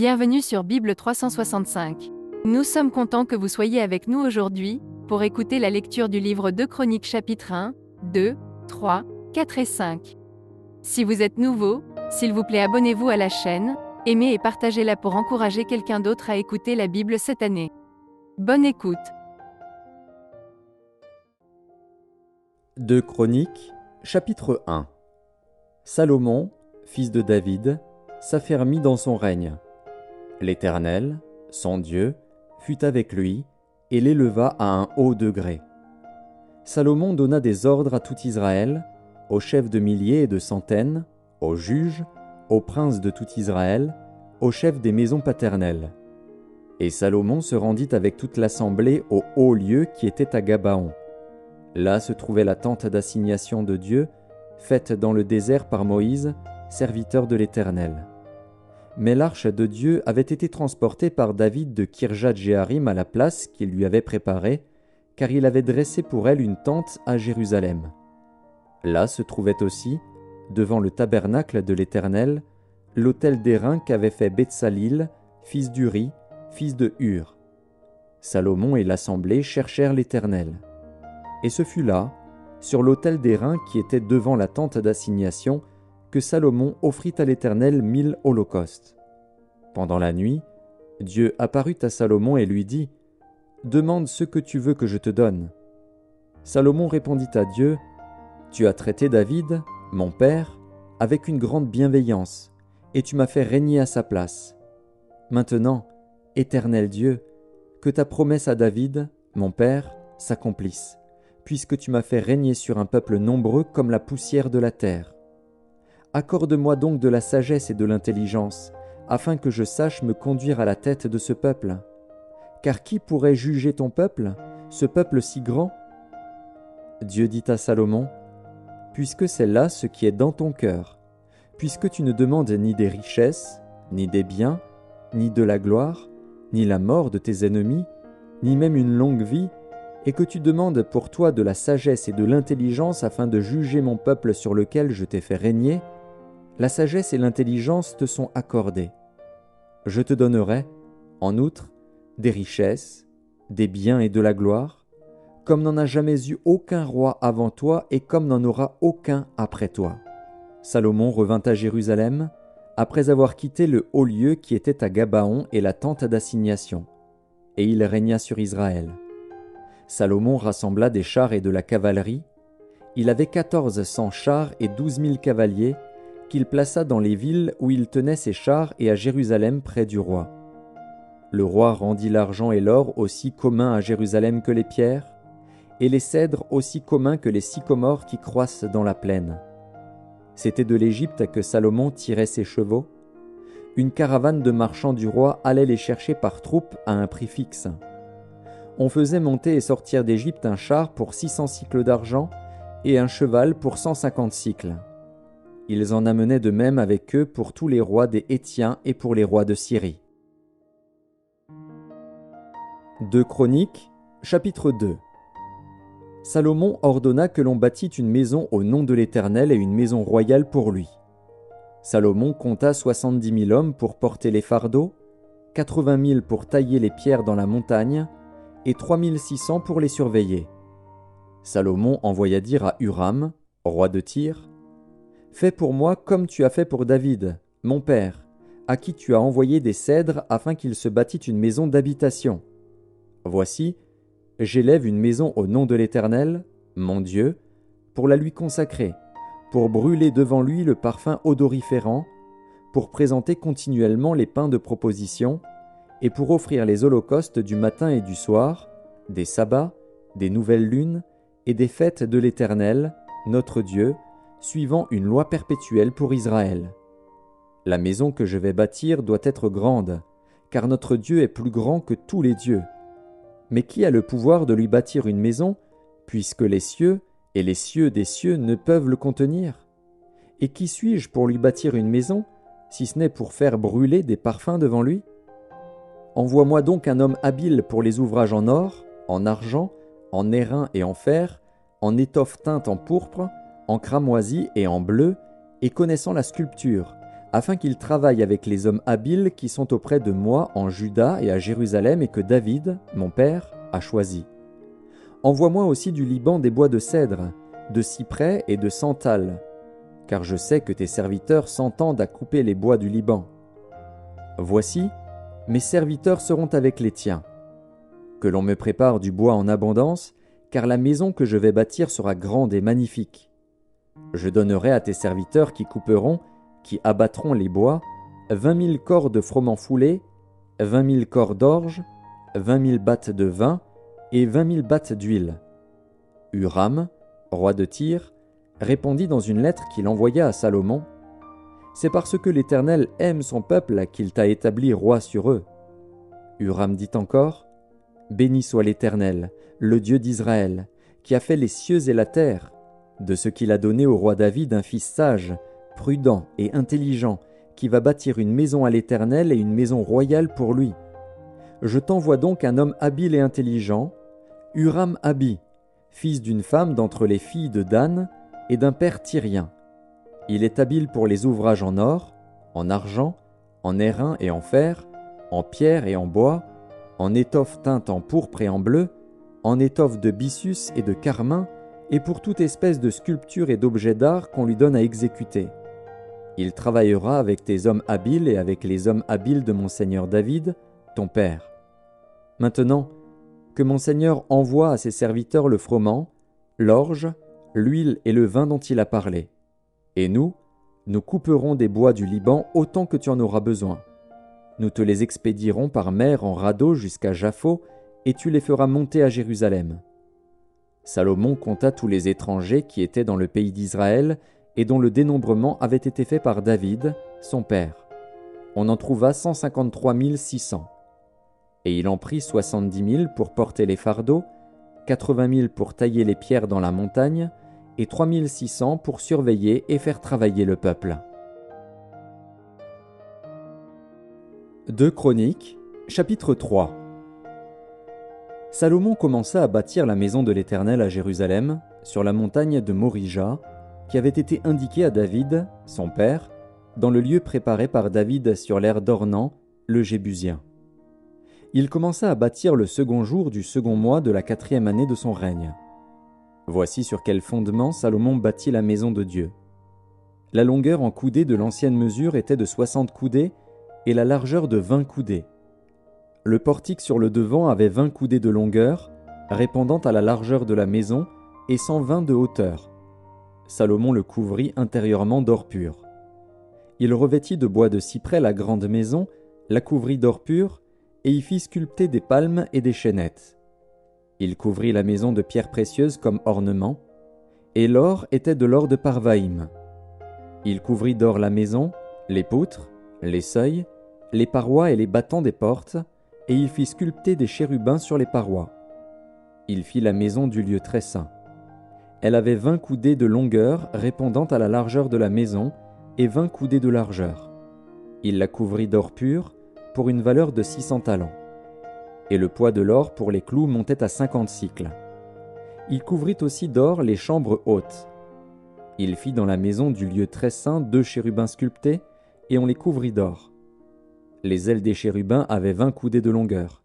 Bienvenue sur Bible 365. Nous sommes contents que vous soyez avec nous aujourd'hui, pour écouter la lecture du livre 2 Chroniques chapitre 1, 2, 3, 4 et 5. Si vous êtes nouveau, s'il vous plaît abonnez-vous à la chaîne, aimez et partagez-la pour encourager quelqu'un d'autre à écouter la Bible cette année. Bonne écoute. 2 Chroniques, chapitre 1. Salomon, fils de David, s'affermit dans son règne. L'Éternel, son Dieu, fut avec lui et l'éleva à un haut degré. Salomon donna des ordres à tout Israël, aux chefs de milliers et de centaines, aux juges, aux princes de tout Israël, aux chefs des maisons paternelles. Et Salomon se rendit avec toute l'assemblée au haut lieu qui était à Gabaon. Là se trouvait la tente d'assignation de Dieu, faite dans le désert par Moïse, serviteur de l'Éternel. Mais l'arche de Dieu avait été transportée par David de Kirjat-Jéarim à la place qu'il lui avait préparée, car il avait dressé pour elle une tente à Jérusalem. Là se trouvait aussi, devant le tabernacle de l'Éternel, l'autel d'airain qu'avait fait Betsalil, fils d'Uri, fils de Hur. Salomon et l'assemblée cherchèrent l'Éternel. Et ce fut là, sur l'autel d'airain qui était devant la tente d'assignation, que Salomon offrit à l'Éternel 1000 holocaustes. Pendant la nuit, Dieu apparut à Salomon et lui dit : « Demande ce que tu veux que je te donne. » Salomon répondit à Dieu : « Tu as traité David, mon père, avec une grande bienveillance, et tu m'as fait régner à sa place. Maintenant, Éternel Dieu, que ta promesse à David, mon père, s'accomplisse, puisque tu m'as fait régner sur un peuple nombreux comme la poussière de la terre. Accorde-moi donc de la sagesse et de l'intelligence, afin que je sache me conduire à la tête de ce peuple. Car qui pourrait juger ton peuple, ce peuple si grand ? » Dieu dit à Salomon : « Puisque c'est là ce qui est dans ton cœur, puisque tu ne demandes ni des richesses, ni des biens, ni de la gloire, ni la mort de tes ennemis, ni même une longue vie, et que tu demandes pour toi de la sagesse et de l'intelligence afin de juger mon peuple sur lequel je t'ai fait régner, la sagesse et l'intelligence te sont accordées. Je te donnerai, en outre, des richesses, des biens et de la gloire, comme n'en a jamais eu aucun roi avant toi et comme n'en aura aucun après toi. » Salomon revint à Jérusalem, après avoir quitté le haut lieu qui était à Gabaon et la tente d'assignation, et il régna sur Israël. Salomon rassembla des chars et de la cavalerie. Il avait 1400 chars et 12 000 cavaliers, qu'il plaça dans les villes où il tenait ses chars et à Jérusalem près du roi. Le roi rendit l'argent et l'or aussi communs à Jérusalem que les pierres, et les cèdres aussi communs que les sycomores qui croissent dans la plaine. C'était de l'Égypte que Salomon tirait ses chevaux. Une caravane de marchands du roi allait les chercher par troupes à un prix fixe. On faisait monter et sortir d'Égypte un char pour 600 cycles d'argent et un cheval pour 150 cycles. Ils en amenaient de même avec eux pour tous les rois des Hétiens et pour les rois de Syrie. 2 Chroniques, chapitre 2. Salomon ordonna que l'on bâtît une maison au nom de l'Éternel et une maison royale pour lui. Salomon compta 70 000 hommes pour porter les fardeaux, 80 000 pour tailler les pierres dans la montagne, et 3 600 pour les surveiller. Salomon envoya dire à Huram, roi de Tyr : « Fais pour moi comme tu as fait pour David, mon père, à qui tu as envoyé des cèdres afin qu'il se bâtît une maison d'habitation. Voici, j'élève une maison au nom de l'Éternel, mon Dieu, pour la lui consacrer, pour brûler devant lui le parfum odoriférant, pour présenter continuellement les pains de proposition, et pour offrir les holocaustes du matin et du soir, des sabbats, des nouvelles lunes et des fêtes de l'Éternel, notre Dieu, suivant une loi perpétuelle pour Israël. La maison que je vais bâtir doit être grande, car notre Dieu est plus grand que tous les dieux. Mais qui a le pouvoir de lui bâtir une maison, puisque les cieux et les cieux des cieux ne peuvent le contenir ? Et qui suis-je pour lui bâtir une maison, si ce n'est pour faire brûler des parfums devant lui ? Envoie-moi donc un homme habile pour les ouvrages en or, en argent, en airain et en fer, en étoffe teinte en pourpre, en cramoisi et en bleu, et connaissant la sculpture, afin qu'il travaille avec les hommes habiles qui sont auprès de moi en Juda et à Jérusalem et que David, mon père, a choisi. Envoie-moi aussi du Liban des bois de cèdre, de cyprès et de santal, car je sais que tes serviteurs s'entendent à couper les bois du Liban. Voici, mes serviteurs seront avec les tiens. Que l'on me prépare du bois en abondance, car la maison que je vais bâtir sera grande et magnifique. Je donnerai à tes serviteurs qui couperont, qui abattront les bois, 20 000 corps de froment foulé, 20 000 corps d'orge, 20 000 battes de vin et 20 000 battes d'huile. Huram, roi de Tyr, répondit dans une lettre qu'il envoya à Salomon, « C'est parce que l'Éternel aime son peuple qu'il t'a établi roi sur eux. » Huram dit encore, « Béni soit l'Éternel, le Dieu d'Israël, qui a fait les cieux et la terre, de ce qu'il a donné au roi David un fils sage, prudent et intelligent, qui va bâtir une maison à l'Éternel et une maison royale pour lui. Je t'envoie donc un homme habile et intelligent, Huram-Abi, fils d'une femme d'entre les filles de Dan et d'un père tyrien. Il est habile pour les ouvrages en or, en argent, en airain et en fer, en pierre et en bois, en étoffe teinte en pourpre et en bleu, en étoffe de byssus et de carmin, et pour toute espèce de sculpture et d'objets d'art qu'on lui donne à exécuter. Il travaillera avec tes hommes habiles et avec les hommes habiles de mon seigneur David, ton père. Maintenant, que mon seigneur envoie à ses serviteurs le froment, l'orge, l'huile et le vin dont il a parlé. Et nous couperons des bois du Liban autant que tu en auras besoin. Nous te les expédierons par mer en radeau jusqu'à Jaffo, et tu les feras monter à Jérusalem. » Salomon compta tous les étrangers qui étaient dans le pays d'Israël et dont le dénombrement avait été fait par David, son père. On en trouva 153 600. Et il en prit 70 000 pour porter les fardeaux, 80 000 pour tailler les pierres dans la montagne, et 3 600 pour surveiller et faire travailler le peuple. 2 Chroniques, chapitre 3. Salomon commença à bâtir la maison de l'Éternel à Jérusalem, sur la montagne de Morija, qui avait été indiquée à David, son père, dans le lieu préparé par David sur l'aire d'Ornan, le Jébusien. Il commença à bâtir le second jour du second mois de la 4e année de son règne. Voici sur quel fondement Salomon bâtit la maison de Dieu. La longueur en coudées de l'ancienne mesure était de 60 coudées et la largeur de 20 coudées. Le portique sur le devant avait 20 coudées de longueur, répondant à la largeur de la maison, et 120 de hauteur. Salomon le couvrit intérieurement d'or pur. Il revêtit de bois de cyprès la grande maison, la couvrit d'or pur, et y fit sculpter des palmes et des chênettes. Il couvrit la maison de pierres précieuses comme ornement, et l'or était de l'or de Parvaïm. Il couvrit d'or la maison, les poutres, les seuils, les parois et les battants des portes, et il fit sculpter des chérubins sur les parois. Il fit la maison du lieu très saint. Elle avait 20 coudées de longueur répondant à la largeur de la maison, et 20 coudées de largeur. Il la couvrit d'or pur, pour une valeur de 600 talents. Et le poids de l'or pour les clous montait à 50 cycles. Il couvrit aussi d'or les chambres hautes. Il fit dans la maison du lieu très saint 2 chérubins sculptés, et on les couvrit d'or. Les ailes des chérubins avaient 20 coudées de longueur.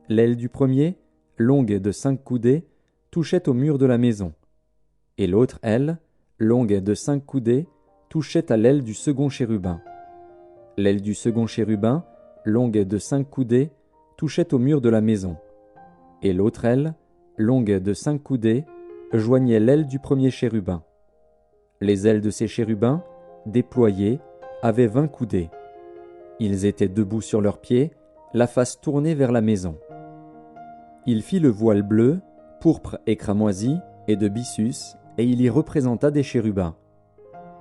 L'aile du premier, longue de 5 coudées, touchait au mur de la maison. Et l'autre aile, longue de 5 coudées, touchait à l'aile du second chérubin. L'aile du second chérubin, longue de 5 coudées, touchait au mur de la maison. Et l'autre aile, longue de 5 coudées, joignait l'aile du premier chérubin. Les ailes de ces chérubins, déployées, avaient 20 coudées. Ils étaient debout sur leurs pieds, la face tournée vers la maison. Il fit le voile bleu, pourpre et cramoisi, et de byssus, et il y représenta des chérubins.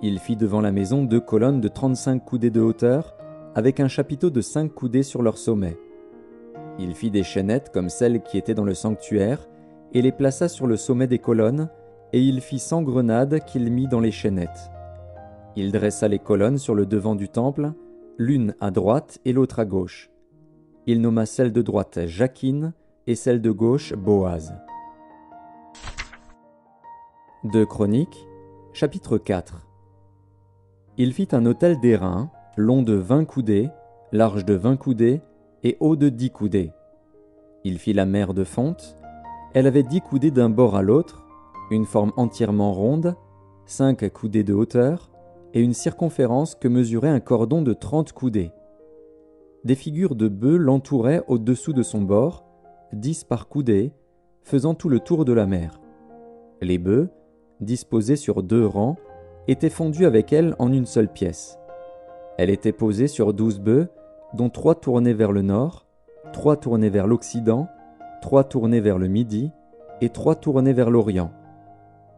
Il fit devant la maison 2 colonnes de 35 coudées de hauteur, avec un chapiteau de 5 coudées sur leur sommet. Il fit des chaînettes comme celles qui étaient dans le sanctuaire, et les plaça sur le sommet des colonnes, et il fit 100 grenades qu'il mit dans les chaînettes. Il dressa les colonnes sur le devant du temple, l'une à droite et l'autre à gauche. Il nomma celle de droite Jachin et celle de gauche Boaz. 2 Chroniques, chapitre 4. Il fit un autel d'airain, long de 20 coudées, large de 20 coudées et haut de 10 coudées. Il fit la mer de fonte. Elle avait 10 coudées d'un bord à l'autre, une forme entièrement ronde, 5 coudées de hauteur et une circonférence que mesurait un cordon de 30 coudées. Des figures de bœufs l'entouraient au-dessous de son bord, 10 par coudée, faisant tout le tour de la mer. Les bœufs, disposés sur 2 rangs, étaient fondus avec elle en une seule pièce. Elle était posée sur 12 bœufs, dont 3 tournés vers le nord, 3 tournés vers l'occident, 3 tournés vers le midi et 3 tournés vers l'orient.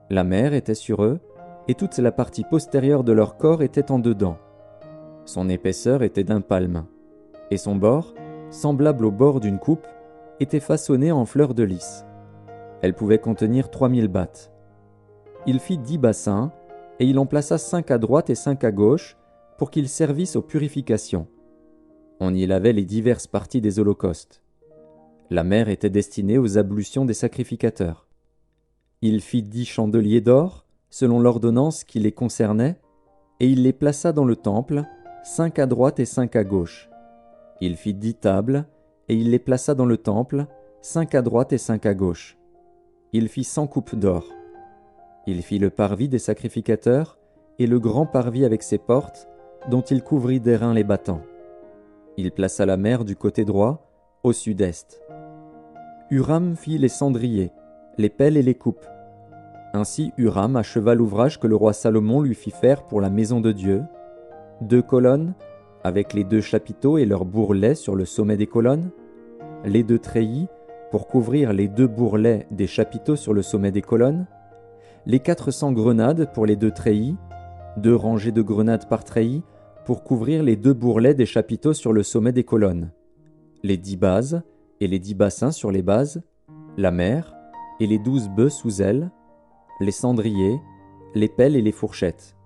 La mer était sur eux, et toute la partie postérieure de leur corps était en dedans. Son épaisseur était d'un palme, et son bord, semblable au bord d'une coupe, était façonné en fleurs de lys. Elle pouvait contenir 3000 battes. Il fit 10 bassins, et il en plaça 5 à droite et 5 à gauche, pour qu'ils servissent aux purifications. On y lavait les diverses parties des holocaustes. La mer était destinée aux ablutions des sacrificateurs. Il fit 10 chandeliers d'or, selon l'ordonnance qui les concernait, et il les plaça dans le temple, 5 à droite et 5 à gauche. Il fit 10 tables, et il les plaça dans le temple, 5 à droite et 5 à gauche. Il fit 100 coupes d'or. Il fit le parvis des sacrificateurs, et le grand parvis avec ses portes, dont il couvrit d'airain les battants. Il plaça la mer du côté droit, au sud-est. Huram fit les cendriers, les pelles et les coupes. Ainsi Huram acheva l'ouvrage que le roi Salomon lui fit faire pour la maison de Dieu, 2 colonnes, avec les 2 chapiteaux et leurs bourrelets sur le sommet des colonnes, les 2 treillis pour couvrir les 2 bourrelets des chapiteaux sur le sommet des colonnes, les 400 grenades pour les 2 treillis, 2 rangées de grenades par treillis pour couvrir les 2 bourrelets des chapiteaux sur le sommet des colonnes, les 10 bases et les 10 bassins sur les bases, la mer et les 12 bœufs sous elle, les cendriers, les pelles et les fourchettes.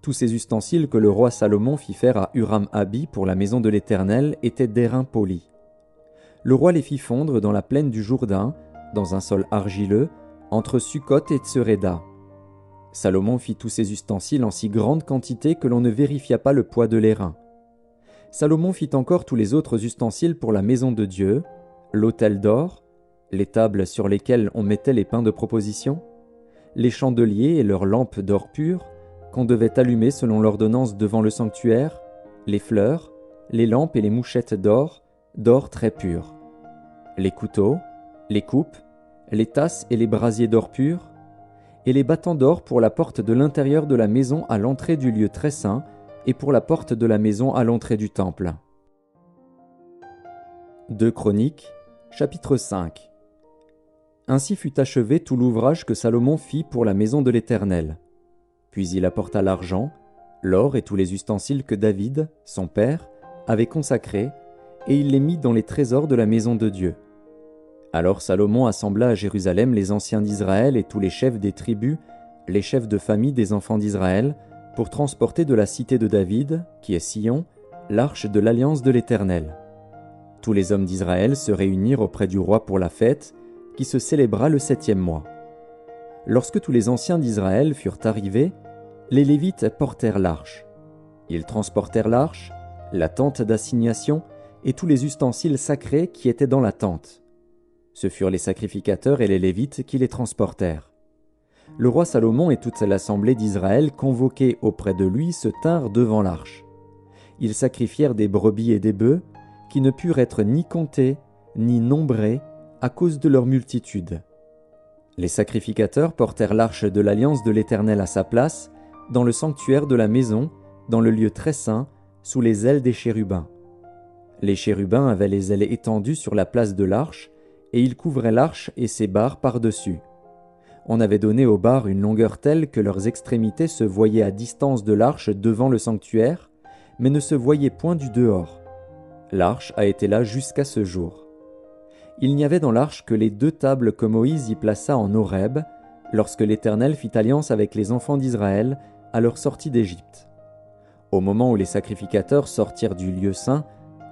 Tous ces ustensiles que le roi Salomon fit faire à Huram-Abi pour la maison de l'Éternel étaient d'airain poli. Le roi les fit fondre dans la plaine du Jourdain, dans un sol argileux, entre Sukkot et Tsereda. Salomon fit tous ces ustensiles en si grande quantité que l'on ne vérifia pas le poids de l'airain. Salomon fit encore tous les autres ustensiles pour la maison de Dieu, l'autel d'or, les tables sur lesquelles on mettait les pains de proposition, les chandeliers et leurs lampes d'or pur, qu'on devait allumer selon l'ordonnance devant le sanctuaire, les fleurs, les lampes et les mouchettes d'or très pur, les couteaux, les coupes, les tasses et les brasiers d'or pur, et les battants d'or pour la porte de l'intérieur de la maison à l'entrée du lieu très saint et pour la porte de la maison à l'entrée du temple. 2 Chroniques, chapitre 5. Ainsi fut achevé tout l'ouvrage que Salomon fit pour la maison de l'Éternel. Puis il apporta l'argent, l'or et tous les ustensiles que David, son père, avait consacrés, et il les mit dans les trésors de la maison de Dieu. Alors Salomon assembla à Jérusalem les anciens d'Israël et tous les chefs des tribus, les chefs de famille des enfants d'Israël, pour transporter de la cité de David, qui est Sion, l'arche de l'alliance de l'Éternel. Tous les hommes d'Israël se réunirent auprès du roi pour la fête, qui se célébra le 7e mois. Lorsque tous les anciens d'Israël furent arrivés, les Lévites portèrent l'arche. Ils transportèrent l'arche, la tente d'assignation et tous les ustensiles sacrés qui étaient dans la tente. Ce furent les sacrificateurs et les Lévites qui les transportèrent. Le roi Salomon et toute l'assemblée d'Israël convoqués auprès de lui se tinrent devant l'arche. Ils sacrifièrent des brebis et des bœufs qui ne purent être ni comptés ni nombrés à cause de leur multitude. Les sacrificateurs portèrent l'arche de l'alliance de l'Éternel à sa place, dans le sanctuaire de la maison, dans le lieu très saint, sous les ailes des chérubins. Les chérubins avaient les ailes étendues sur la place de l'arche, et ils couvraient l'arche et ses barres par-dessus. On avait donné aux barres une longueur telle que leurs extrémités se voyaient à distance de l'arche devant le sanctuaire, mais ne se voyaient point du dehors. L'arche a été là jusqu'à ce jour. Il n'y avait dans l'arche que les 2 tables que Moïse y plaça en Horeb, lorsque l'Éternel fit alliance avec les enfants d'Israël à leur sortie d'Égypte. Au moment où les sacrificateurs sortirent du lieu saint,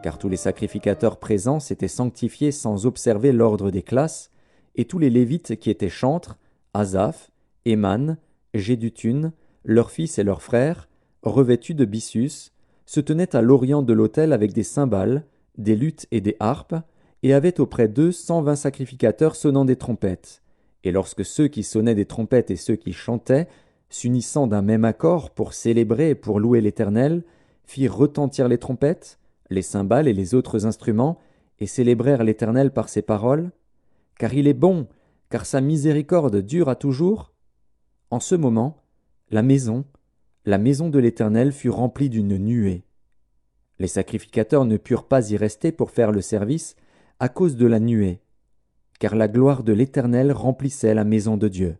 car tous les sacrificateurs présents s'étaient sanctifiés sans observer l'ordre des classes, et tous les Lévites qui étaient chantres, Asaph, Éman, Jéduthun, leurs fils et leurs frères, revêtus de byssus, se tenaient à l'orient de l'autel avec des cymbales, des luths et des harpes, et avaient auprès d'eux 120 sacrificateurs sonnant des trompettes. Et lorsque ceux qui sonnaient des trompettes et ceux qui chantaient, s'unissant d'un même accord pour célébrer et pour louer l'Éternel, firent retentir les trompettes, les cymbales et les autres instruments, et célébrèrent l'Éternel par ces paroles, « Car il est bon, car sa miséricorde dure à toujours. » En ce moment, la maison de l'Éternel fut remplie d'une nuée. Les sacrificateurs ne purent pas y rester pour faire le service à cause de la nuée, car la gloire de l'Éternel remplissait la maison de Dieu.